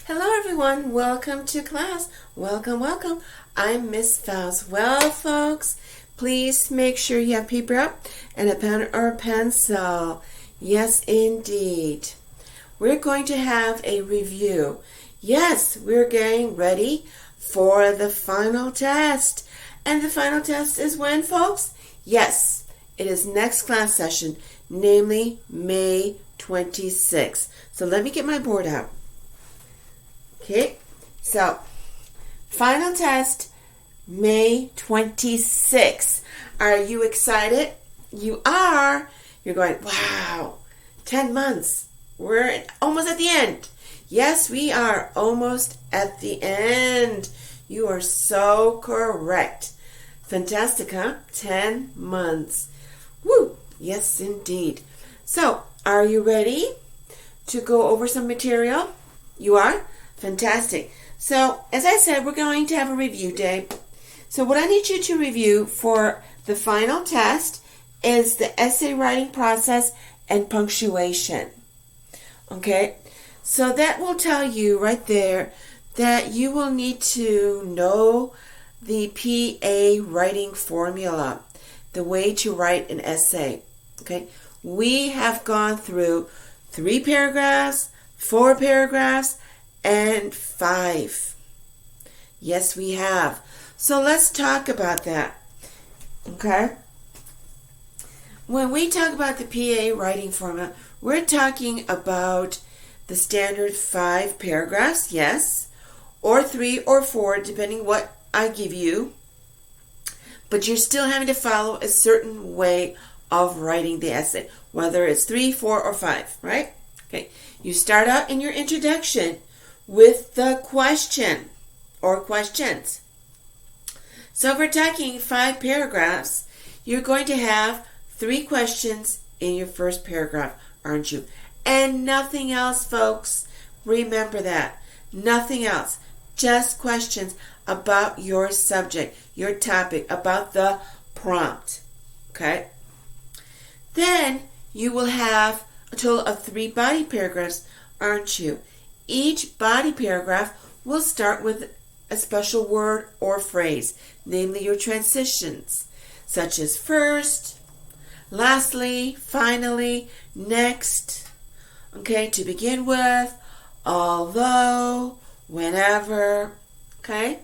Hello everyone, welcome to class. Welcome. I'm Miss Faust. Well, folks, please make sure you have paper up and a pen or a pencil. Yes, indeed. We're going to have a review. Yes, we're getting ready for the final test. And the final test is when, folks? Yes, it is next class session, namely May 26th. So let me get my board out. Okay, so final test, May 26th. Are you excited? You are. You're going, wow, 10 months. We're almost at the end. Yes, we are almost at the end. You are so correct. Fantastic, huh? 10 months. Woo! Yes, indeed. So, are you ready to go over some material? You are? Fantastic. So, as I said, we're going to have a review day. So, what I need you to review for the final test is the essay writing process and punctuation. Okay? So, that will tell you right there that you will need to know the PA writing formula, the way to write an essay. Okay? We have gone through 3 paragraphs, 4 paragraphs, and 5. Yes, we have. So let's talk about that. Okay? When we talk about the PA writing formula, we're talking about the standard 5 paragraphs, yes, or 3 or 4, depending what I give you. But you're still having to follow a certain way of writing the essay, whether it's 3, 4, or 5, right? Okay. You start out in your introduction with the question or questions. So if we're talking 5 paragraphs, you're going to have 3 questions in your first paragraph, aren't you? And nothing else, folks. Remember that. Nothing else. Just questions about your subject, your topic, about the prompt. Okay? Then you will have a total of 3 body paragraphs, aren't you? Each body paragraph will start with a special word or phrase, namely your transitions, such as first, lastly, finally, next, okay, to begin with, although, whenever, okay,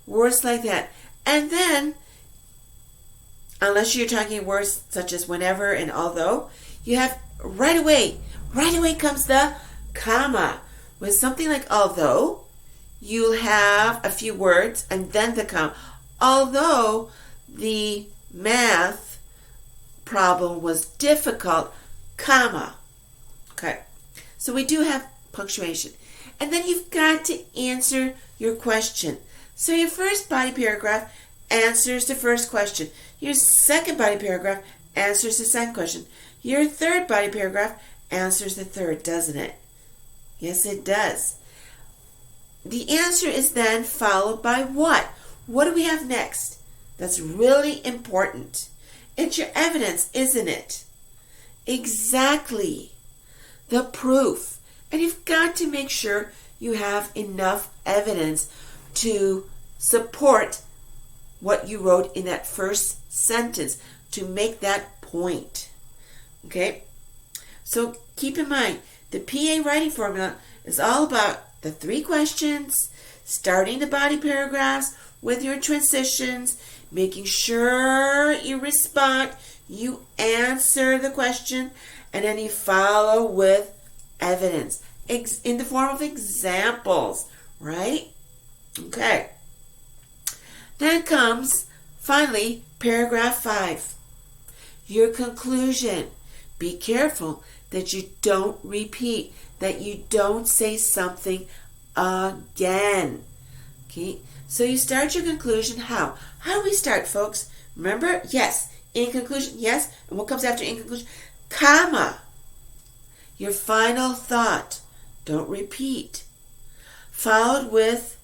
words like that. And then, unless you're talking words such as whenever and although, you have right away comes the comma. With something like although, you'll have a few words and then the comma. Although the math problem was difficult, comma. Okay. So we do have punctuation. And then you've got to answer your question. So your first body paragraph answers the first question. Your second body paragraph answers the second question. Your third body paragraph answers the third, doesn't it? Yes, it does. The answer is then followed by what? What do we have next? That's really important. It's your evidence, isn't it? Exactly. The proof. And you've got to make sure you have enough evidence to support what you wrote in that first sentence to make that point. Okay? So keep in mind, the PA writing formula is all about the 3 questions, starting the body paragraphs with your transitions, making sure you respond, you answer the question, and then you follow with evidence in the form of examples, right? Okay. Then comes, finally, paragraph 5. Your conclusion. Be careful that you don't repeat, that you don't say something again. Okay? So you start your conclusion how? How do we start, folks? Remember? Yes. In conclusion, yes. And what comes after in conclusion? Comma. Your final thought. Don't repeat. Followed with,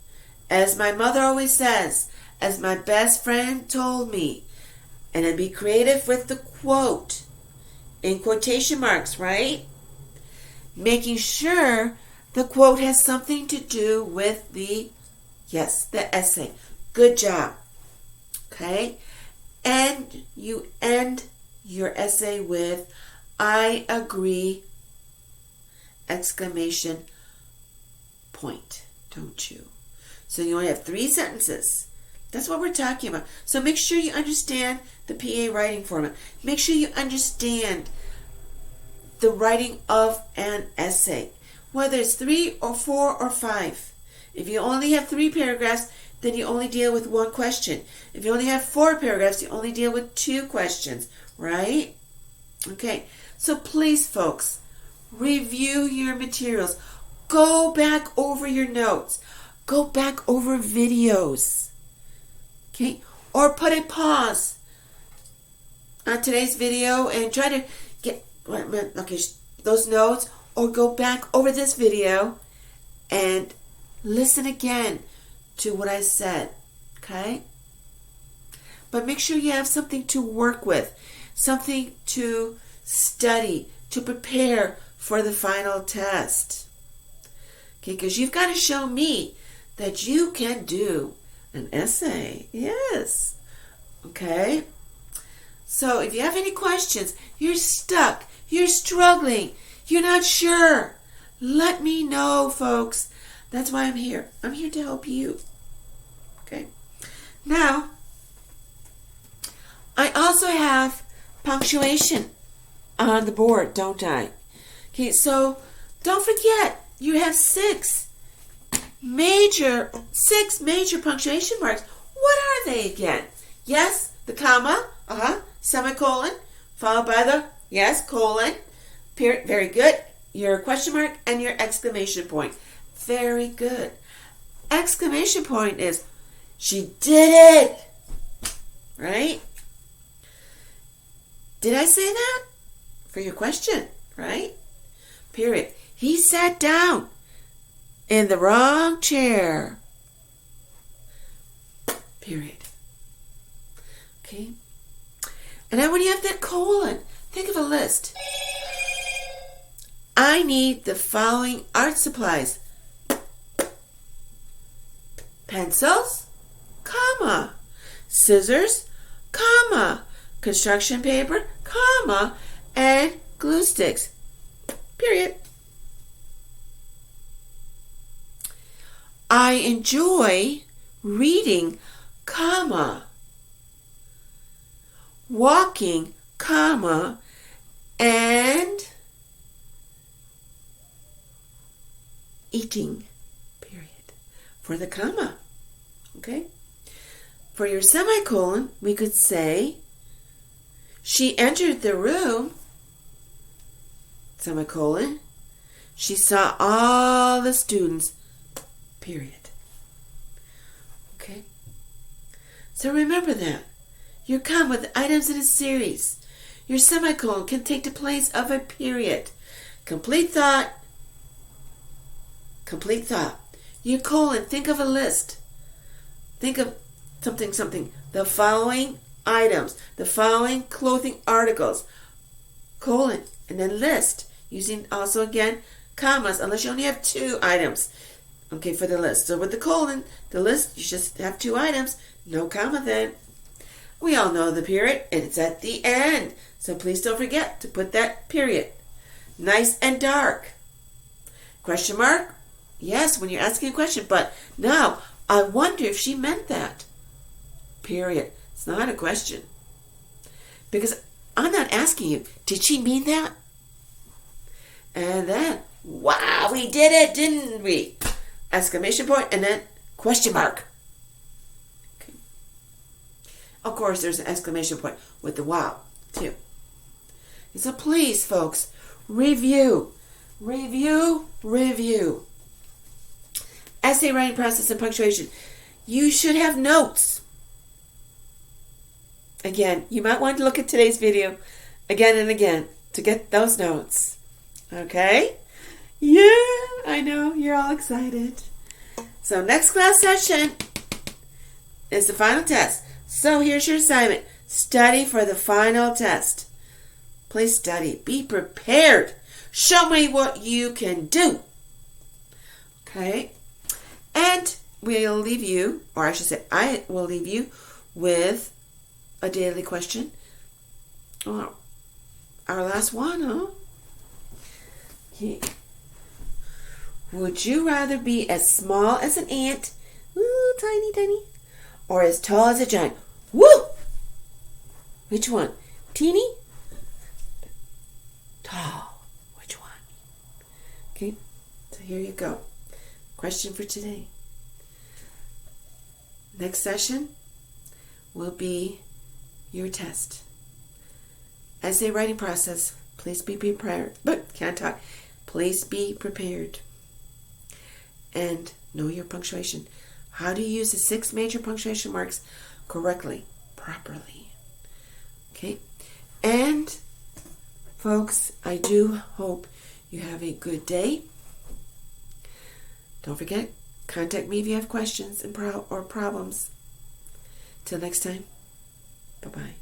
as my mother always says, as my best friend told me. And then be creative with the quote. In quotation marks, right? Making sure The quote has something to do with the essay. Good job. Okay? And you end your essay with, I agree, exclamation point, don't you? So you only have 3 sentences. That's what we're talking about. So make sure you understand the PA writing format. Make sure you understand the writing of an essay, whether it's 3 or 4 or 5. If you only have 3 paragraphs, then you only deal with 1 question. If you only have 4 paragraphs, you only deal with 2 questions, right? Okay, so please, folks, review your materials. Go back over your notes. Go back over videos. Okay, or put a pause on today's video and try to get those notes, or go back over this video and listen again to what I said. Okay, but make sure you have something to work with, something to study, to prepare for the final test. Okay, because you've got to show me that you can do an essay. Yes. Okay. So if you have any questions, you're stuck, you're struggling, you're not sure, let me know, folks. That's why I'm here. I'm here to help you. Okay. Now, I also have punctuation on the board, don't I? Okay, so don't forget, you have 6 major punctuation marks. What are they again? Yes, the comma, semicolon, followed by the, colon, period. Very good. Your question mark and your exclamation point. Very good. Exclamation point is, she did it! Right? Did I say that? For your question, right? Period. He sat down in the wrong chair. Period. Okay? And then when you have that colon, think of a list. I need the following art supplies. Pencils, comma. Scissors, comma. Construction paper, comma. And glue sticks. Period. I enjoy reading, comma. Walking, comma. And eating, period. For the comma. Okay? For your semicolon, we could say, she entered the room, semicolon. She saw all the students, period. Okay? So remember that. Your comma with items in a series. Your semicolon can take the place of a period. Complete thought. Complete thought. Your colon, think of a list. Think of something. The following items. The following clothing articles. Colon. And then list. Using also again commas, unless you only have 2 items. Okay, for the list. So with the colon, the list, you just have 2 items. No comma then. We all know the period, and it's at the end. So please don't forget to put that period. Nice and dark. Question mark? Yes, when you're asking a question. But now, I wonder if she meant that. Period. It's not a question. Because I'm not asking you, did she mean that? And then, wow, we did it, didn't we? Exclamation point, and then question mark. Okay. Of course, there's an exclamation point with the wow, too. So please, folks, review. Essay writing process and punctuation. You should have notes. Again, you might want to look at today's video again and again to get those notes. Okay? Yeah, I know. You're all excited. So next class session is the final test. So here's your assignment. Study for the final test. Please study. Be prepared. Show me what you can do. Okay? And we'll leave you, or I should say, I will leave you with a daily question. Oh, our last one, huh? Okay. Would you rather be as small as an ant, ooh, tiny, tiny, or as tall as a giant? Woo! Which one? Teeny? Tall. Which one? Okay, so here you go. Question for today. Next session will be your test. Essay writing process. Please be prepared. But can't talk. Please be prepared. And know your punctuation. How to use the 6 major punctuation marks correctly, properly. Okay? And, folks, I do hope you have a good day. Don't forget, contact me if you have questions and or problems. Till next time, bye-bye.